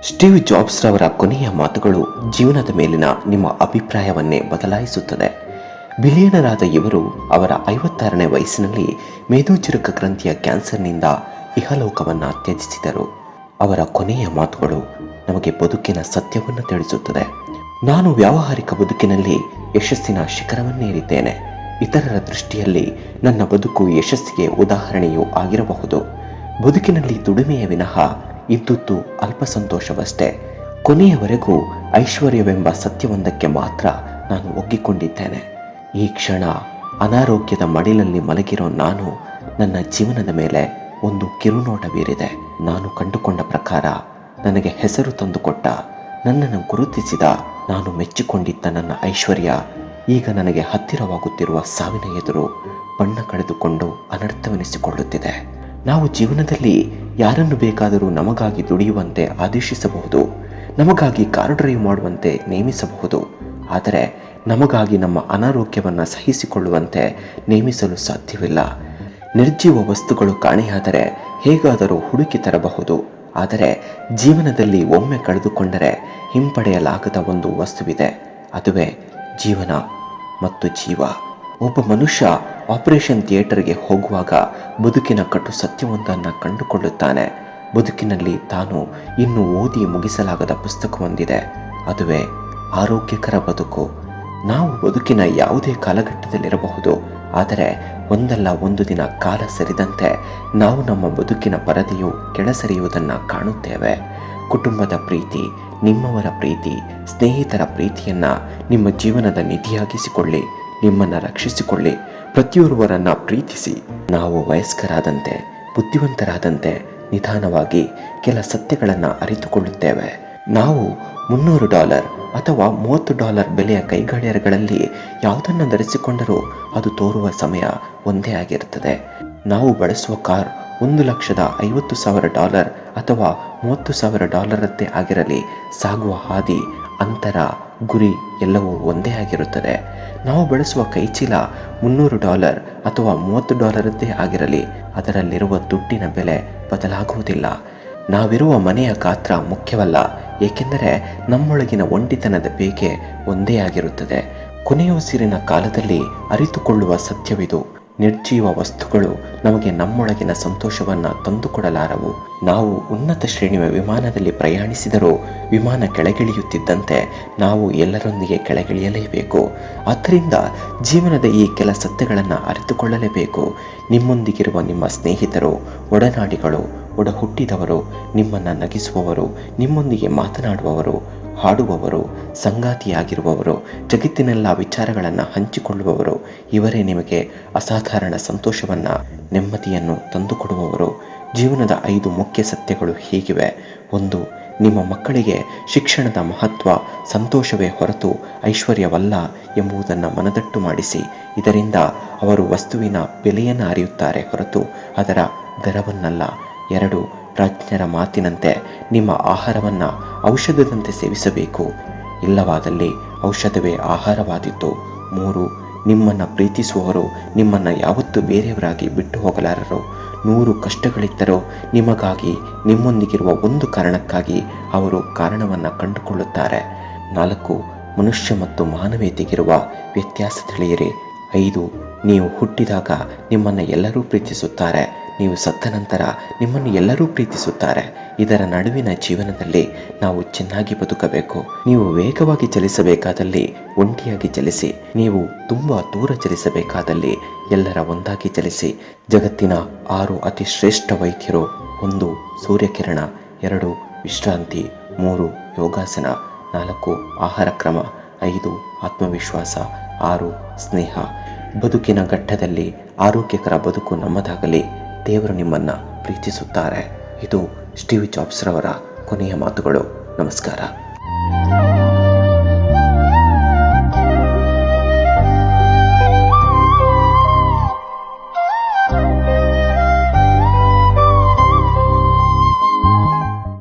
Steve jobs ರವರ ಕೊನೆಯ ಮಾತುಗಳು ಜೀವನದ ಮೇಲಿನ ನಿಮ್ಮ ಅಭಿಪ್ರಾಯವನ್ನೇ ಬದಲಾಯಿಸುತ್ತದೆ. ಬಿಲಿಯನರ್ ಆದ ಇವರು ಅವರ 56ನೇ ವಯಸ್ಸಿನಲ್ಲಿ ಮೇದೋಜೀರಕ ಗ್ರಂಥಿಯ ಕ್ಯಾನ್ಸರ್ನಿಂದ ಇಹಲೋಕವನ್ನು ತ್ಯಜಿಸಿದರು. ಅವರ ಕೊನೆಯ ಮಾತುಗಳು ನಮಗೆ ಬದುಕಿನ ಸತ್ಯವನ್ನು ತಿಳಿಸುತ್ತದೆ. ನಾನು ವ್ಯಾವಹಾರಿಕ ಬದುಕಿನಲ್ಲಿ ಯಶಸ್ಸಿನ ಶಿಖರವನ್ನೇರಿದ್ದೇನೆ. ಇತರರ ದೃಷ್ಟಿಯಲ್ಲಿ ನನ್ನ ಬದುಕು ಯಶಸ್ಸಿಗೆ ಉದಾಹರಣೆಯೂ ಆಗಿರಬಹುದು. ಬದುಕಿನಲ್ಲಿ ದುಡಿಮೆಯ ವಿನಃ ಇದ್ದುದ್ದು ಅಲ್ಪ ಸಂತೋಷವಷ್ಟೇ. ಕೊನೆಯವರೆಗೂ ಐಶ್ವರ್ಯವೆಂಬ ಸತ್ಯವೊಂದಕ್ಕೆ ಮಾತ್ರ ನಾನು ಒಗ್ಗಿಕೊಂಡಿದ್ದೇನೆ. ಈ ಕ್ಷಣ ಅನಾರೋಗ್ಯದ ಮಡಿಲಲ್ಲಿ ಮಲಗಿರೋ ನಾನು ನನ್ನ ಜೀವನದ ಮೇಲೆ ಒಂದು ಕಿರುನೋಟ ಬೀರಿದೆ. ನಾನು ಕಂಡುಕೊಂಡ ಪ್ರಕಾರ ನನಗೆ ಹೆಸರು ತಂದುಕೊಟ್ಟ, ನನ್ನನ್ನು ಗುರುತಿಸಿದ, ನಾನು ಮೆಚ್ಚಿಕೊಂಡಿದ್ದ ನನ್ನ ಐಶ್ವರ್ಯ ಈಗ ನನಗೆ ಹತ್ತಿರವಾಗುತ್ತಿರುವ ಸಾವಿನ ಎದುರು ಬಣ್ಣ ಕಳೆದುಕೊಂಡು ಅನರ್ಥವೆನಿಸಿಕೊಳ್ಳುತ್ತಿದೆ. ನಾವು ಜೀವನದಲ್ಲಿ ಯಾರನ್ನು ಬೇಕಾದರೂ ನಮಗಾಗಿ ದುಡಿಯುವಂತೆ ಆದೇಶಿಸಬಹುದು, ನಮಗಾಗಿ ಕಾರು ಡ್ರೈವ್ ಮಾಡುವಂತೆ ನೇಮಿಸಬಹುದು. ಆದರೆ ನಮಗಾಗಿ ನಮ್ಮ ಅನಾರೋಗ್ಯವನ್ನು ಸಹಿಸಿಕೊಳ್ಳುವಂತೆ ನೇಮಿಸಲು ಸಾಧ್ಯವಿಲ್ಲ. ನಿರ್ಜೀವ ವಸ್ತುಗಳು ಕಾಣೆಯಾದರೆ ಹೇಗಾದರೂ ಹುಡುಕಿ ತರಬಹುದು. ಆದರೆ ಜೀವನದಲ್ಲಿ ಒಮ್ಮೆ ಕಳೆದುಕೊಂಡರೆ ಹಿಂಪಡೆಯಲಾಗದ ಒಂದು ವಸ್ತುವಿದೆ, ಅದುವೇ ಜೀವನ ಮತ್ತು ಜೀವ. ಒಬ್ಬ ಮನುಷ್ಯ ಆಪರೇಷನ್ ಥಿಯೇಟರ್ಗೆ ಹೋಗುವಾಗ ಬದುಕಿನ ಕಟು ಸತ್ಯವೊಂದನ್ನು ಕಂಡುಕೊಳ್ಳುತ್ತಾನೆ. ಬದುಕಿನಲ್ಲಿ ತಾನು ಇನ್ನೂ ಓದಿ ಮುಗಿಸಲಾಗದ ಪುಸ್ತಕವೊಂದಿದೆ, ಅದುವೇ ಆರೋಗ್ಯಕರ ಬದುಕು. ನಾವು ಬದುಕಿನ ಯಾವುದೇ ಕಾಲಘಟ್ಟದಲ್ಲಿರಬಹುದು, ಆದರೆ ಒಂದಲ್ಲ ಒಂದು ದಿನ ಕಾಲ ಸರಿದಂತೆ ನಾವು ನಮ್ಮ ಬದುಕಿನ ಪರದೆಯು ಕೆಳಸರಿಯುವುದನ್ನು ಕಾಣುತ್ತೇವೆ. ಕುಟುಂಬದ ಪ್ರೀತಿ, ನಿಮ್ಮವರ ಪ್ರೀತಿ, ಸ್ನೇಹಿತರ ಪ್ರೀತಿಯನ್ನು ನಿಮ್ಮ ಜೀವನದ ನಿಧಿಯಾಗಿಸಿಕೊಳ್ಳಿ. ನಿಮ್ಮನ್ನು ರಕ್ಷಿಸಿಕೊಳ್ಳಿ. ಪ್ರತಿಯೊಬ್ಬರನ್ನ ಪ್ರೀತಿಸಿ. ನಾವು ವಯಸ್ಕರಾದಂತೆ, ಬುದ್ಧಿವಂತರಾದಂತೆ ನಿಧಾನವಾಗಿ ಕೆಲ ಸತ್ಯಗಳನ್ನು ಅರಿತುಕೊಳ್ಳುತ್ತೇವೆ. ನಾವು $300 ಅಥವಾ $30 ಬೆಲೆಯ ಕೈಗಡಿಯಾರಗಳಲ್ಲಿ ಯಾವುದನ್ನು ಧರಿಸಿಕೊಂಡರೂ ಅದು ತೋರುವ ಸಮಯ ಒಂದೇ ಆಗಿರುತ್ತದೆ. ನಾವು ಬಳಸುವ ಕಾರ್ $1,50,000 ಅಥವಾ $30,000 ಆಗಿರಲಿ, ಸಾಗುವ ಹಾದಿ, ಅಂತರ, ಗುರಿ ಎಲ್ಲವೂ ಒಂದೇ ಆಗಿರುತ್ತದೆ. ನಾವು ಬಳಸುವ ಕೈಚೀಲ $300 ಅಥವಾ $30 ಆಗಿರಲಿ, ಅದರಲ್ಲಿರುವ ದುಡ್ಡಿನ ಬೆಲೆ ಬದಲಾಗುವುದಿಲ್ಲ. ನಾವಿರುವ ಮನೆಯ ಗಾತ್ರ ಮುಖ್ಯವಲ್ಲ, ಏಕೆಂದರೆ ನಮ್ಮೊಳಗಿನ ಒಂಟಿತನದ ಬೇಗೆ ಒಂದೇ ಆಗಿರುತ್ತದೆ. ಕೊನೆಯುಸಿರಿನ ಕಾಲದಲ್ಲಿ ಅರಿತುಕೊಳ್ಳುವ ಸತ್ಯವಿದು. ನಿರ್ಜೀವ ವಸ್ತುಗಳು ನಮಗೆ ನಮ್ಮೊಳಗಿನ ಸಂತೋಷವನ್ನು ತಂದುಕೊಡಲಾರವು. ನಾವು ಉನ್ನತ ಶ್ರೇಣಿಯ ವಿಮಾನದಲ್ಲಿ ಪ್ರಯಾಣಿಸಿದರೂ ವಿಮಾನ ಕೆಳಗಿಳಿಯುತ್ತಿದ್ದಂತೆ ನಾವು ಎಲ್ಲರೊಂದಿಗೆ ಕೆಳಗಿಳಿಯಲೇಬೇಕು. ಆದ್ದರಿಂದ ಜೀವನದ ಈ ಕೆಲ ಸತ್ಯಗಳನ್ನು ಅರಿತುಕೊಳ್ಳಲೇಬೇಕು. ನಿಮ್ಮೊಂದಿಗಿರುವ ನಿಮ್ಮ ಸ್ನೇಹಿತರು, ಒಡನಾಡಿಗಳು, ಒಡ ಹುಟ್ಟಿದವರು, ನಿಮ್ಮನ್ನು ನಗಿಸುವವರು, ನಿಮ್ಮೊಂದಿಗೆ ಮಾತನಾಡುವವರು, ಹಾಡುವವರು, ಸಂಗಾತಿಯಾಗಿರುವವರು, ಜಗತ್ತಿನೆಲ್ಲ ವಿಚಾರಗಳನ್ನು ಹಂಚಿಕೊಳ್ಳುವವರು, ಇವರೇ ನಿಮಗೆ ಅಸಾಧಾರಣ ಸಂತೋಷವನ್ನು, ನೆಮ್ಮದಿಯನ್ನು ತಂದುಕೊಡುವವರು. ಜೀವನದ 5 ಮುಖ್ಯ ಸತ್ಯಗಳು ಹೀಗಿವೆ. 1. ನಿಮ್ಮ ಮಕ್ಕಳಿಗೆ ಶಿಕ್ಷಣದ ಮಹತ್ವ ಸಂತೋಷವೇ ಹೊರತು ಐಶ್ವರ್ಯವಲ್ಲ ಎಂಬುದನ್ನು ಮನದಟ್ಟು ಮಾಡಿಸಿ. ಇದರಿಂದ ಅವರು ವಸ್ತುವಿನ ಬೆಲೆಯನ್ನು ಅರಿಯುತ್ತಾರೆ ಹೊರತು ಅದರ ದರವನ್ನಲ್ಲ. 2. ಪ್ರಾಜ್ಞರ ಮಾತಿನಂತೆ ನಿಮ್ಮ ಆಹಾರವನ್ನು ಔಷಧದಂತೆ ಸೇವಿಸಬೇಕು, ಇಲ್ಲವಾದಲ್ಲಿ ಔಷಧವೇ ಆಹಾರವಾದೀತು. 3. ನಿಮ್ಮನ್ನು ಪ್ರೀತಿಸುವವರು ನಿಮ್ಮನ್ನು ಯಾವತ್ತೂ ಬೇರೆಯವರಾಗಿ ಬಿಟ್ಟು ಹೋಗಲಾರರು. 100 ಕಷ್ಟಗಳಿದ್ದರೂ ನಿಮಗಾಗಿ, ನಿಮ್ಮೊಂದಿಗಿರುವ ಒಂದು ಕಾರಣಕ್ಕಾಗಿ ಅವರು ಕಾರಣವನ್ನು ಕಂಡುಕೊಳ್ಳುತ್ತಾರೆ. 4. ಮನುಷ್ಯ ಮತ್ತು ಮಾನವೀಯತೆಗಿರುವ ವ್ಯತ್ಯಾಸ ತಿಳಿಯಿರಿ. 5. ನೀವು ಹುಟ್ಟಿದಾಗ ನಿಮ್ಮನ್ನು ಎಲ್ಲರೂ ಪ್ರೀತಿಸುತ್ತಾರೆ, ನೀವು ಸತ್ತ ನಂತರ ನಿಮ್ಮನ್ನು ಎಲ್ಲರೂ ಪ್ರೀತಿಸುತ್ತಾರೆ. ಇದರ ನಡುವಿನ ಜೀವನದಲ್ಲಿ ನಾವು ಚೆನ್ನಾಗಿ ಬದುಕಬೇಕು. ನೀವು ವೇಗವಾಗಿ ಚಲಿಸಬೇಕಾದಲ್ಲಿ ಒಂಟಿಯಾಗಿ ಚಲಿಸಿ. ನೀವು ತುಂಬ ದೂರ ಚಲಿಸಬೇಕಾದಲ್ಲಿ ಎಲ್ಲರ ಒಂದಾಗಿ ಚಲಿಸಿ. ಜಗತ್ತಿನ 6 ಅತಿ ಶ್ರೇಷ್ಠ ವೈದ್ಯರು: 1. ಸೂರ್ಯಕಿರಣ, 2. ವಿಶ್ರಾಂತಿ, 3. ಯೋಗಾಸನ, 4. ಆಹಾರ ಕ್ರಮ, 5. ಆತ್ಮವಿಶ್ವಾಸ, 6. ಸ್ನೇಹ. ಬದುಕಿನ ಘಟ್ಟದಲ್ಲಿ ಆರೋಗ್ಯಕರ ಬದುಕು ನಮ್ಮದಾಗಲಿ. ದೇವರು ನಿಮ್ಮನ್ನು ಪ್ರೀತಿಸುತ್ತಾರೆ. ಇದು ಸ್ಟೀವ್ ಜಾಬ್ಸ್ ರವರ ಕೊನೆಯ ಮಾತುಗಳು. ನಮಸ್ಕಾರ.